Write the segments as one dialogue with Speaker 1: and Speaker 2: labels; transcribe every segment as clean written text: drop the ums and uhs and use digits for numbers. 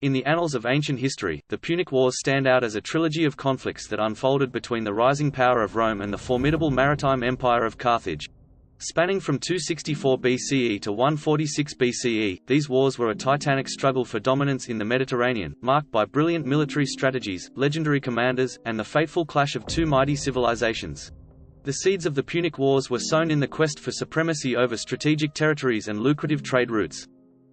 Speaker 1: In the annals of ancient history, the Punic Wars stand out as a trilogy of conflicts that unfolded between the rising power of Rome and the formidable maritime empire of Carthage. Spanning from 264 BCE to 146 BCE, these wars were a titanic struggle for dominance in the Mediterranean, marked by brilliant military strategies, legendary commanders, and the fateful clash of two mighty civilizations. The seeds of the Punic Wars were sown in the quest for supremacy over strategic territories and lucrative trade routes.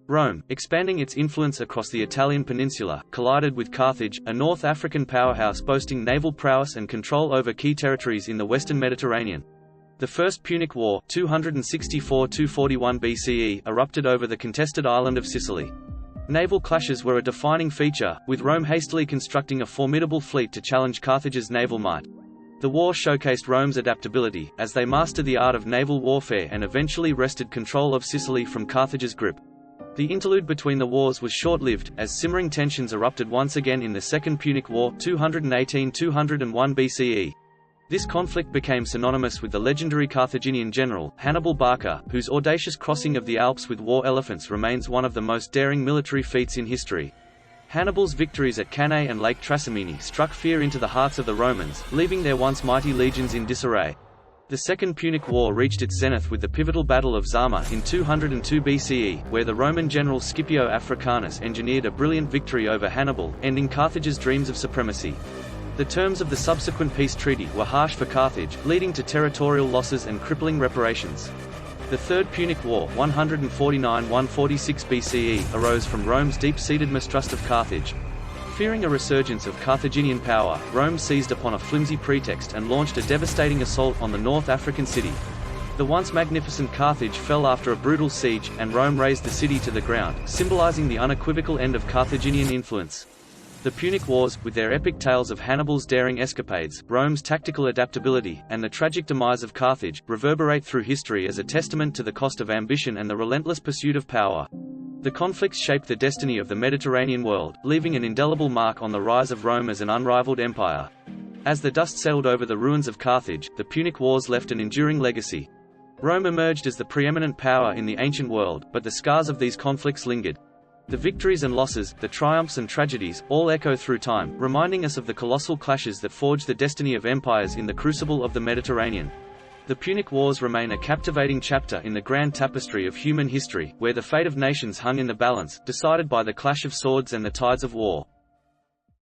Speaker 1: Rome, expanding its influence across the Italian peninsula, collided with Carthage, a North African powerhouse boasting naval prowess and control over key territories in the western Mediterranean. The First Punic War 264–241 BCE erupted over the contested island of Sicily. Naval clashes were a defining feature, with Rome hastily constructing a formidable fleet to challenge Carthage's naval might. The war showcased Rome's adaptability, as they mastered the art of naval warfare and eventually wrested control of Sicily from Carthage's grip. The interlude between the wars was short-lived, as simmering tensions erupted once again in the Second Punic War 218–201 BCE. This conflict became synonymous with the legendary Carthaginian general, Hannibal Barca, whose audacious crossing of the Alps with war elephants remains one of the most daring military feats in history. Hannibal's victories at Cannae and Lake Trasimene struck fear into the hearts of the Romans, leaving their once mighty legions in disarray. The Second Punic War reached its zenith with the pivotal Battle of Zama in 202 BCE, where the Roman general Scipio Africanus engineered a brilliant victory over Hannibal, ending Carthage's dreams of supremacy. The terms of the subsequent peace treaty were harsh for Carthage, leading to territorial losses and crippling reparations. The Third Punic War 149–146 BCE arose from Rome's deep-seated mistrust of Carthage. Fearing a resurgence of Carthaginian power, Rome seized upon a flimsy pretext and launched a devastating assault on the North African city. The once magnificent Carthage fell after a brutal siege, and Rome razed the city to the ground, symbolizing the unequivocal end of Carthaginian influence. The Punic Wars, with their epic tales of Hannibal's daring escapades, Rome's tactical adaptability, and the tragic demise of Carthage, reverberate through history as a testament to the cost of ambition and the relentless pursuit of power. The conflicts shaped the destiny of the Mediterranean world, leaving an indelible mark on the rise of Rome as an unrivaled empire. As the dust settled over the ruins of Carthage, the Punic Wars left an enduring legacy. Rome emerged as the preeminent power in the ancient world, but the scars of these conflicts lingered. The victories and losses, the triumphs and tragedies, all echo through time, reminding us of the colossal clashes that forged the destiny of empires in the crucible of the Mediterranean. The Punic Wars remain a captivating chapter in the grand tapestry of human history, where the fate of nations hung in the balance, decided by the clash of swords and the tides of war.